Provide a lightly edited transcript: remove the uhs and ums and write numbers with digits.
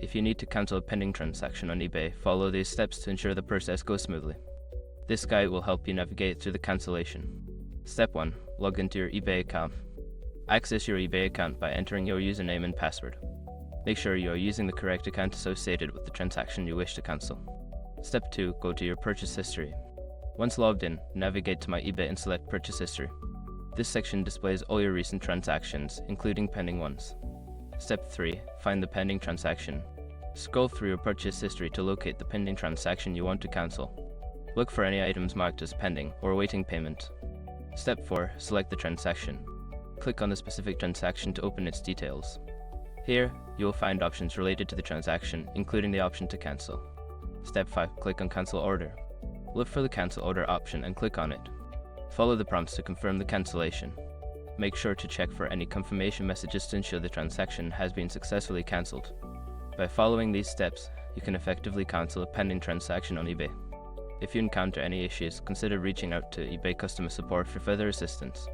If you need to cancel a pending transaction on eBay, follow these steps to ensure the process goes smoothly. This guide will help you navigate through the cancellation. Step 1. Log into your eBay account. Access your eBay account by entering your username and password. Make sure you are using the correct account associated with the transaction you wish to cancel. Step 2. Go to your purchase history. Once logged in, navigate to My eBay and select Purchase History. This section displays all your recent transactions, including pending ones. Step 3. Find the pending transaction. Scroll through your purchase history to locate the pending transaction you want to cancel. Look for any items marked as pending or awaiting payment. Step 4. Select the transaction. Click on the specific transaction to open its details. Here, you will find options related to the transaction, including the option to cancel. Step 5. Click on Cancel Order. Look for the Cancel Order option and click on it. Follow the prompts to confirm the cancellation. Make sure to check for any confirmation messages to ensure the transaction has been successfully cancelled. By following these steps, you can effectively cancel a pending transaction on eBay. If you encounter any issues, consider reaching out to eBay customer support for further assistance.